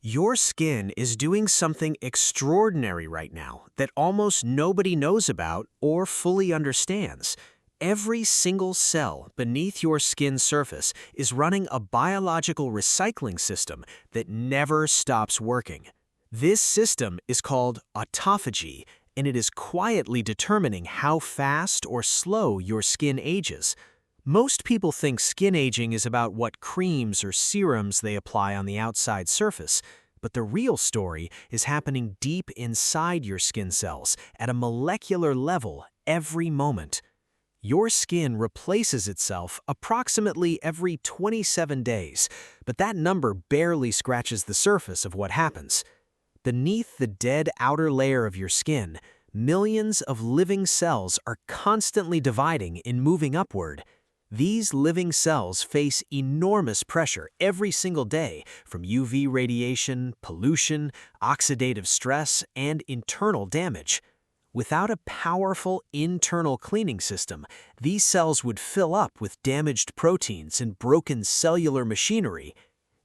Your skin is doing something extraordinary right now that almost nobody knows about or fully understands. Every single cell beneath your skin surface is running a biological recycling system that never stops working. This system is called autophagy, and it is quietly determining how fast or slow your skin ages. Most people think skin aging is about what creams or serums they apply on the outside surface, but the real story is happening deep inside your skin cells at a molecular level every moment. Your skin replaces itself approximately every 27 days, but that number barely scratches the surface of what happens. Beneath the dead outer layer of your skin, millions of living cells are constantly dividing and moving upward. These living cells face enormous pressure every single day from UV radiation, pollution, oxidative stress, and internal damage. Without a powerful internal cleaning system, these cells would fill up with damaged proteins and broken cellular machinery.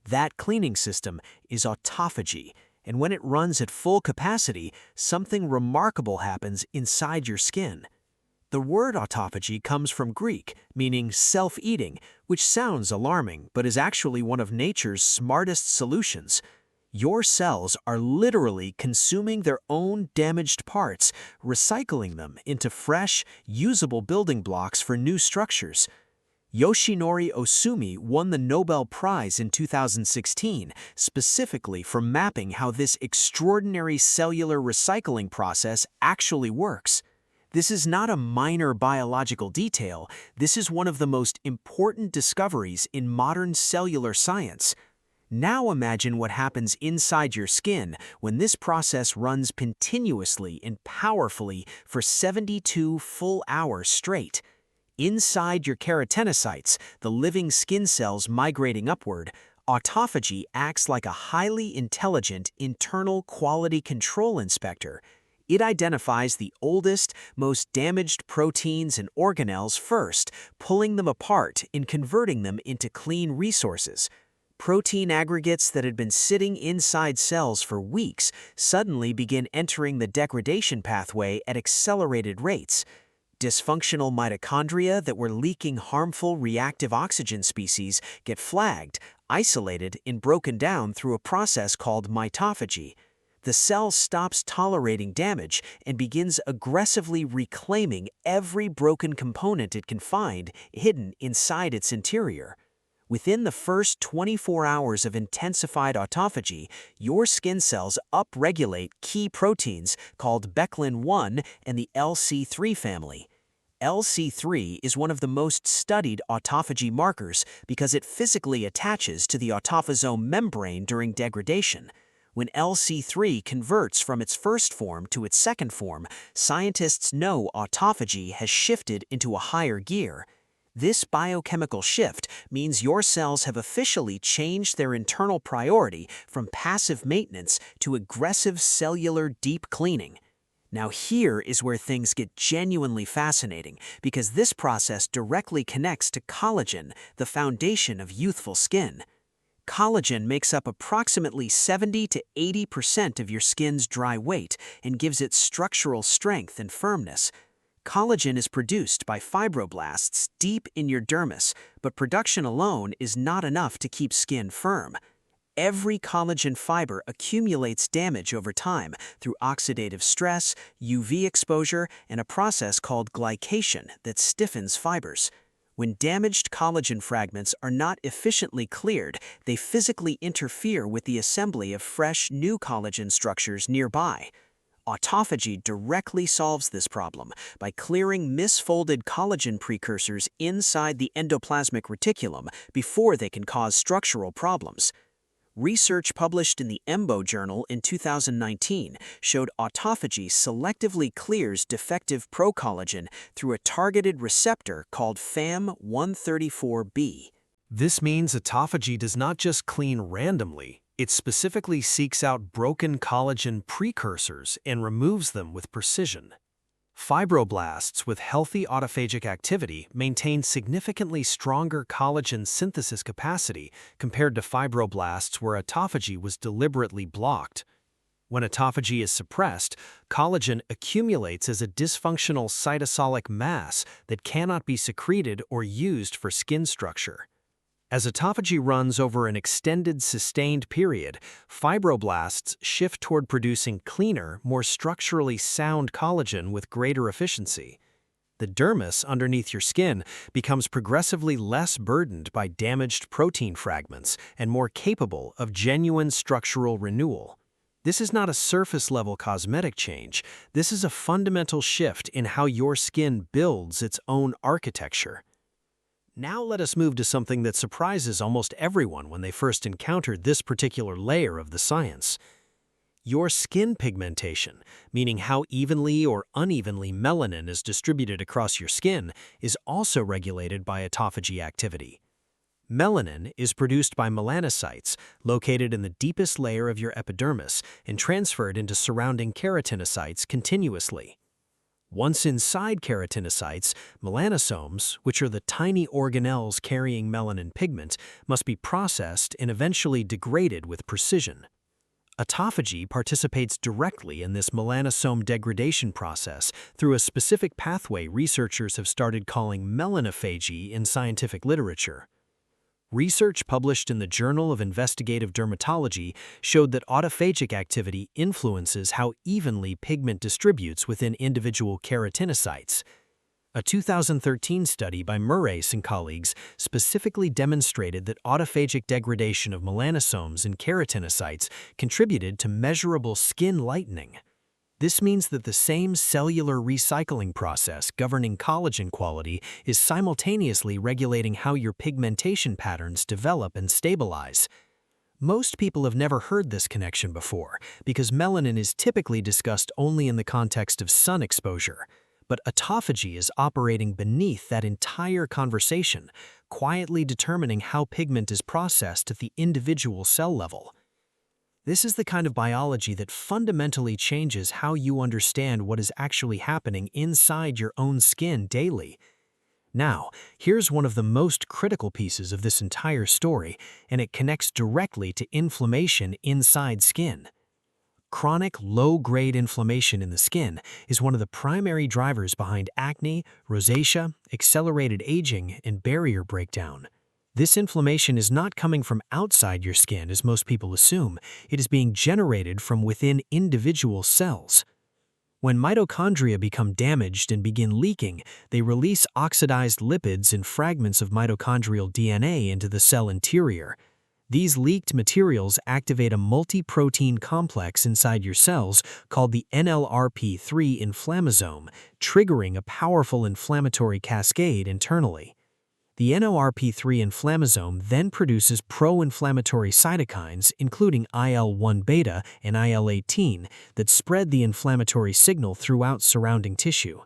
That cleaning system is autophagy, and when it runs at full capacity, something remarkable happens inside your skin. The word autophagy comes from Greek, meaning self-eating, which sounds alarming but is actually one of nature's smartest solutions. Your cells are literally consuming their own damaged parts, recycling them into fresh, usable building blocks for new structures. Yoshinori Ohsumi won the Nobel Prize in 2016 specifically for mapping how this extraordinary cellular recycling process actually works. This is not a minor biological detail, this is one of the most important discoveries in modern cellular science. Now imagine what happens inside your skin when this process runs continuously and powerfully for 72 full hours straight. Inside your keratinocytes, the living skin cells migrating upward, autophagy acts like a highly intelligent internal quality control inspector. It identifies the oldest, most damaged proteins and organelles first, pulling them apart and converting them into clean resources. Protein aggregates that had been sitting inside cells for weeks suddenly begin entering the degradation pathway at accelerated rates. Dysfunctional mitochondria that were leaking harmful reactive oxygen species get flagged, isolated, and broken down through a process called mitophagy. The cell stops tolerating damage and begins aggressively reclaiming every broken component it can find hidden inside its interior. Within the first 24 hours of intensified autophagy, your skin cells upregulate key proteins called Beclin-1 and the LC3 family. LC3 is one of the most studied autophagy markers because it physically attaches to the autophosome membrane during degradation. When LC3 converts from its first form to its second form, scientists know autophagy has shifted into a higher gear. This biochemical shift means your cells have officially changed their internal priority from passive maintenance to aggressive cellular deep cleaning. Now here is where things get genuinely fascinating because this process directly connects to collagen, the foundation of youthful skin. Collagen makes up approximately 70 to 80% of your skin's dry weight and gives it structural strength and firmness. Collagen is produced by fibroblasts deep in your dermis, but production alone is not enough to keep skin firm. Every collagen fiber accumulates damage over time through oxidative stress, UV exposure, and a process called glycation that stiffens fibers. When damaged collagen fragments are not efficiently cleared, they physically interfere with the assembly of fresh, new collagen structures nearby. Autophagy directly solves this problem by clearing misfolded collagen precursors inside the endoplasmic reticulum before they can cause structural problems. Research published in the EMBO journal in 2019 showed autophagy selectively clears defective procollagen through a targeted receptor called FAM134B. This means autophagy does not just clean randomly, it specifically seeks out broken collagen precursors and removes them with precision. Fibroblasts with healthy autophagic activity maintain significantly stronger collagen synthesis capacity compared to fibroblasts where autophagy was deliberately blocked. When autophagy is suppressed, collagen accumulates as a dysfunctional cytosolic mass that cannot be secreted or used for skin structure. As autophagy runs over an extended, sustained period, fibroblasts shift toward producing cleaner, more structurally sound collagen with greater efficiency. The dermis underneath your skin becomes progressively less burdened by damaged protein fragments and more capable of genuine structural renewal. This is not a surface-level cosmetic change. This is a fundamental shift in how your skin builds its own architecture. Now let us move to something that surprises almost everyone when they first encountered this particular layer of the science. Your skin pigmentation, meaning how evenly or unevenly melanin is distributed across your skin, is also regulated by autophagy activity. Melanin is produced by melanocytes located in the deepest layer of your epidermis and transferred into surrounding keratinocytes continuously. Once inside keratinocytes, melanosomes, which are the tiny organelles carrying melanin pigment, must be processed and eventually degraded with precision. Autophagy participates directly in this melanosome degradation process through a specific pathway researchers have started calling melanophagy in scientific literature. Research published in the Journal of Investigative Dermatology showed that autophagic activity influences how evenly pigment distributes within individual keratinocytes. A 2013 study by Murrace and colleagues specifically demonstrated that autophagic degradation of melanosomes in keratinocytes contributed to measurable skin lightening. This means that the same cellular recycling process governing collagen quality is simultaneously regulating how your pigmentation patterns develop and stabilize. Most people have never heard this connection before because melanin is typically discussed only in the context of sun exposure. But autophagy is operating beneath that entire conversation, quietly determining how pigment is processed at the individual cell level. This is the kind of biology that fundamentally changes how you understand what is actually happening inside your own skin daily. Now, here's one of the most critical pieces of this entire story, and it connects directly to inflammation inside skin. Chronic, low-grade inflammation in the skin is one of the primary drivers behind acne, rosacea, accelerated aging, and barrier breakdown. This inflammation is not coming from outside your skin, as most people assume. It is being generated from within individual cells. When mitochondria become damaged and begin leaking, they release oxidized lipids and fragments of mitochondrial DNA into the cell interior. These leaked materials activate a multi-protein complex inside your cells called the NLRP3 inflammasome, triggering a powerful inflammatory cascade internally. The NLRP3 inflammasome then produces pro-inflammatory cytokines, including IL-1 beta and IL-18, that spread the inflammatory signal throughout surrounding tissue.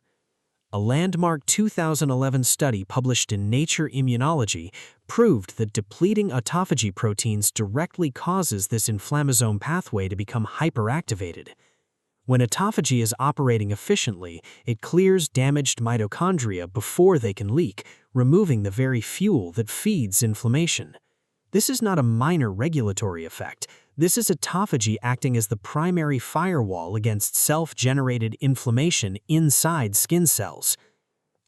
A landmark 2011 study published in Nature Immunology proved that depleting autophagy proteins directly causes this inflammasome pathway to become hyperactivated. When autophagy is operating efficiently, it clears damaged mitochondria before they can leak, removing the very fuel that feeds inflammation. This is not a minor regulatory effect. This is autophagy acting as the primary firewall against self-generated inflammation inside skin cells.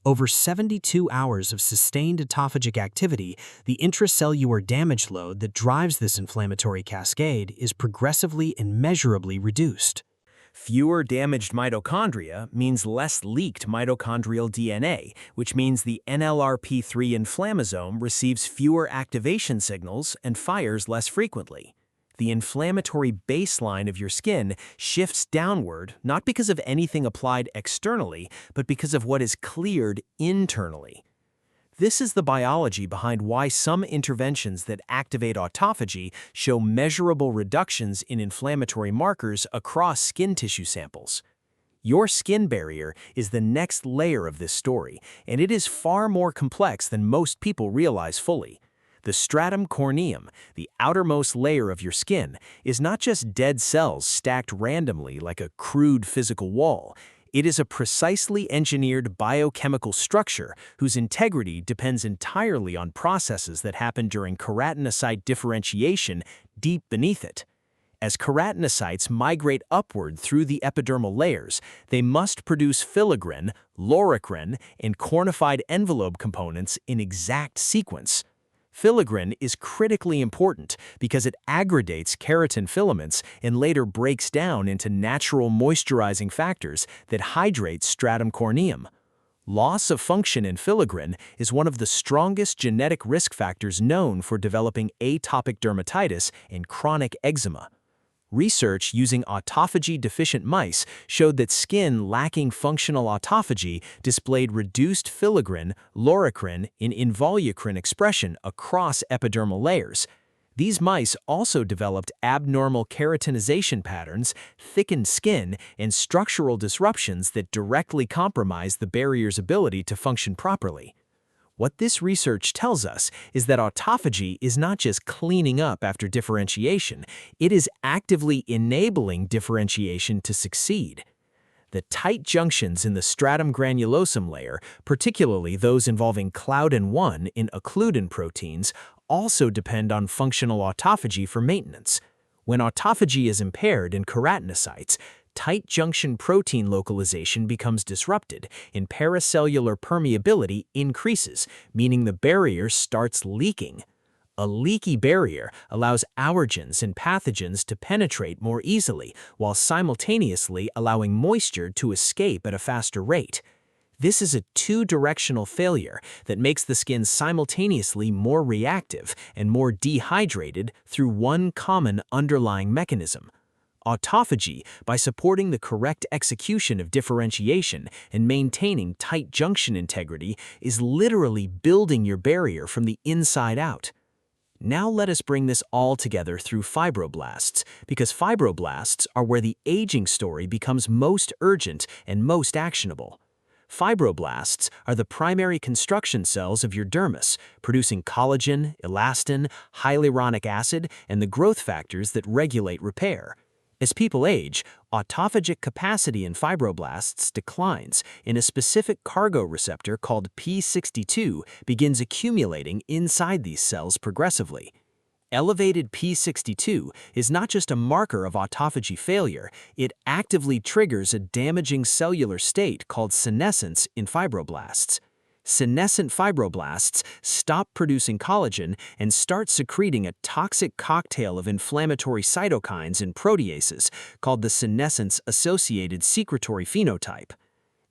Over 72 hours of sustained autophagic activity, the intracellular damage load that drives this inflammatory cascade is progressively and measurably reduced. Fewer damaged mitochondria means less leaked mitochondrial DNA, which means the NLRP3 inflammasome receives fewer activation signals and fires less frequently. The inflammatory baseline of your skin shifts downward not because of anything applied externally, but because of what is cleared internally. This is the biology behind why some interventions that activate autophagy show measurable reductions in inflammatory markers across skin tissue samples. Your skin barrier is the next layer of this story, and it is far more complex than most people realize fully. The stratum corneum, the outermost layer of your skin, is not just dead cells stacked randomly like a crude physical wall. It is a precisely engineered biochemical structure whose integrity depends entirely on processes that happen during keratinocyte differentiation deep beneath it. As keratinocytes migrate upward through the epidermal layers, they must produce filaggrin, loricrin, and cornified envelope components in exact sequence. Filaggrin is critically important because it aggregates keratin filaments and later breaks down into natural moisturizing factors that hydrate stratum corneum. Loss of function in filaggrin is one of the strongest genetic risk factors known for developing atopic dermatitis and chronic eczema. Research using autophagy-deficient mice showed that skin lacking functional autophagy displayed reduced filaggrin, loricrin, and involucrin expression across epidermal layers. These mice also developed abnormal keratinization patterns, thickened skin, and structural disruptions that directly compromise the barrier's ability to function properly. What this research tells us is that autophagy is not just cleaning up after differentiation, it is actively enabling differentiation to succeed. The tight junctions in the stratum granulosum layer, particularly those involving claudin-1 in occludin proteins, also depend on functional autophagy for maintenance. When autophagy is impaired in keratinocytes, tight junction protein localization becomes disrupted and paracellular permeability increases, meaning the barrier starts leaking. A leaky barrier allows allergens and pathogens to penetrate more easily while simultaneously allowing moisture to escape at a faster rate. This is a two-directional failure that makes the skin simultaneously more reactive and more dehydrated through one common underlying mechanism. Autophagy, by supporting the correct execution of differentiation and maintaining tight junction integrity, is literally building your barrier from the inside out. Now let us bring this all together through fibroblasts, because fibroblasts are where the aging story becomes most urgent and most actionable. Fibroblasts are the primary construction cells of your dermis, producing collagen, elastin, hyaluronic acid, and the growth factors that regulate repair. As people age, autophagic capacity in fibroblasts declines, and a specific cargo receptor called P62 begins accumulating inside these cells progressively. Elevated P62 is not just a marker of autophagy failure, it actively triggers a damaging cellular state called senescence in fibroblasts. Senescent fibroblasts stop producing collagen and start secreting a toxic cocktail of inflammatory cytokines and proteases called the senescence-associated secretory phenotype.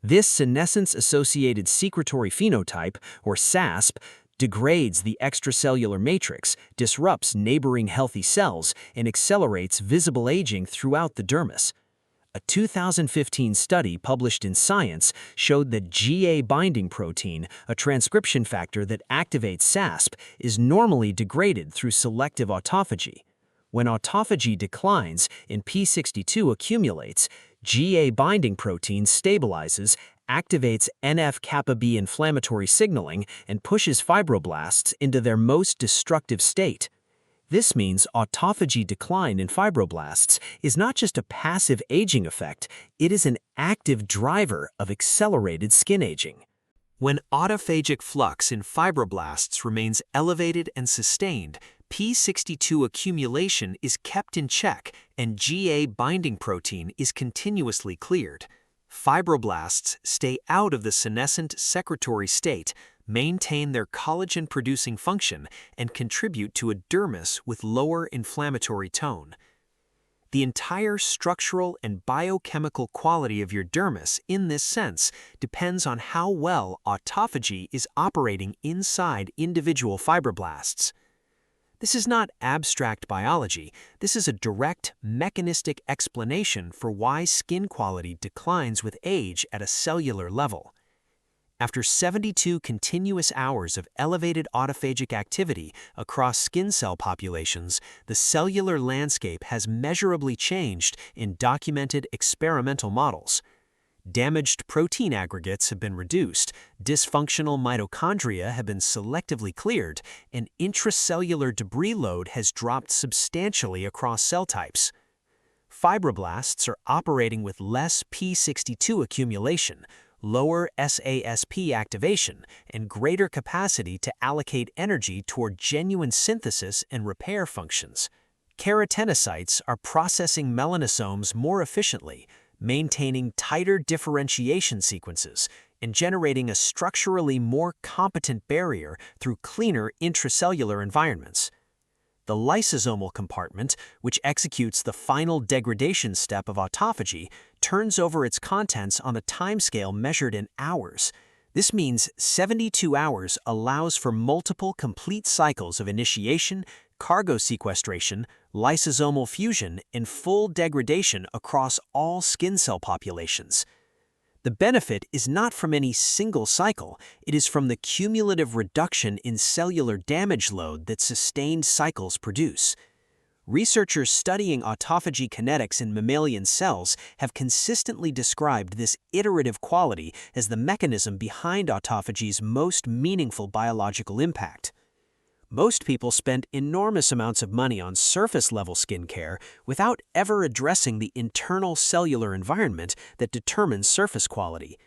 This senescence-associated secretory phenotype, or SASP, degrades the extracellular matrix, disrupts neighboring healthy cells, and accelerates visible aging throughout the dermis. A 2015 study published in Science showed that GA binding protein, a transcription factor that activates SASP, is normally degraded through selective autophagy. When autophagy declines and P62 accumulates, GA binding protein stabilizes, activates NF-kappa B inflammatory signaling, and pushes fibroblasts into their most destructive state. This means autophagy decline in fibroblasts is not just a passive aging effect, it is an active driver of accelerated skin aging. When autophagic flux in fibroblasts remains elevated and sustained, P62 accumulation is kept in check and GA binding protein is continuously cleared. Fibroblasts stay out of the senescent secretory state, maintain their collagen-producing function, and contribute to a dermis with lower inflammatory tone. The entire structural and biochemical quality of your dermis, in this sense, depends on how well autophagy is operating inside individual fibroblasts. This is not abstract biology, this is a direct, mechanistic explanation for why skin quality declines with age at a cellular level. After 72 continuous hours of elevated autophagic activity across skin cell populations, the cellular landscape has measurably changed in documented experimental models. Damaged protein aggregates have been reduced, dysfunctional mitochondria have been selectively cleared, and intracellular debris load has dropped substantially across cell types. Fibroblasts are operating with less P62 accumulation, lower SASP activation, and greater capacity to allocate energy toward genuine synthesis and repair functions. Keratinocytes are processing melanosomes more efficiently, maintaining tighter differentiation sequences, and generating a structurally more competent barrier through cleaner intracellular environments. The lysosomal compartment, which executes the final degradation step of autophagy, turns over its contents on a timescale measured in hours. This means 72 hours allows for multiple complete cycles of initiation, cargo sequestration, lysosomal fusion, and full degradation across all skin cell populations. The benefit is not from any single cycle, it is from the cumulative reduction in cellular damage load that sustained cycles produce. Researchers studying autophagy kinetics in mammalian cells have consistently described this iterative quality as the mechanism behind autophagy's most meaningful biological impact. Most people spend enormous amounts of money on surface-level skincare without ever addressing the internal cellular environment that determines surface quality.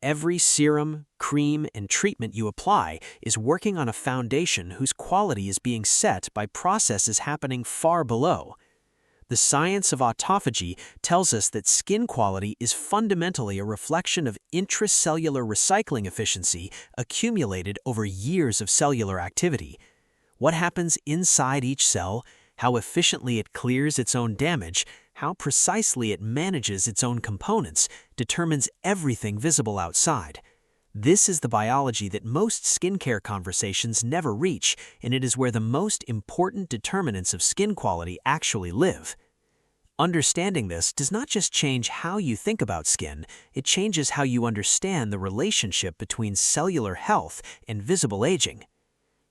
Every serum, cream, and treatment you apply is working on a foundation whose quality is being set by processes happening far below. The science of autophagy tells us that skin quality is fundamentally a reflection of intracellular recycling efficiency accumulated over years of cellular activity. What happens inside each cell, how efficiently it clears its own damage, how precisely it manages its own components, determines everything visible outside. This is the biology that most skincare conversations never reach, and it is where the most important determinants of skin quality actually live. Understanding this does not just change how you think about skin, it changes how you understand the relationship between cellular health and visible aging.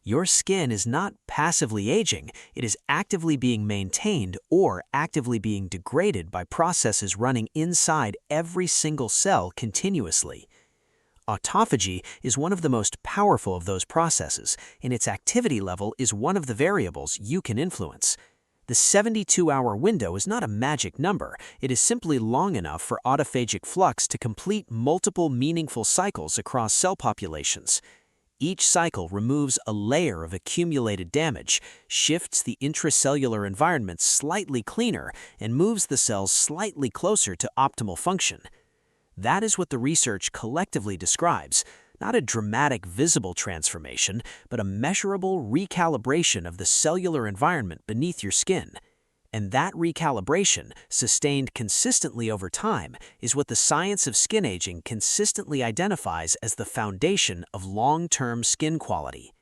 Your skin is not passively aging, it is actively being maintained or actively being degraded by processes running inside every single cell continuously. Autophagy is one of the most powerful of those processes, and its activity level is one of the variables you can influence. The 72-hour window is not a magic number, it is simply long enough for autophagic flux to complete multiple meaningful cycles across cell populations. Each cycle removes a layer of accumulated damage, shifts the intracellular environment slightly cleaner, and moves the cells slightly closer to optimal function. That is what the research collectively describes, not a dramatic visible transformation, but a measurable recalibration of the cellular environment beneath your skin. And that recalibration, sustained consistently over time, is what the science of skin aging consistently identifies as the foundation of long-term skin quality.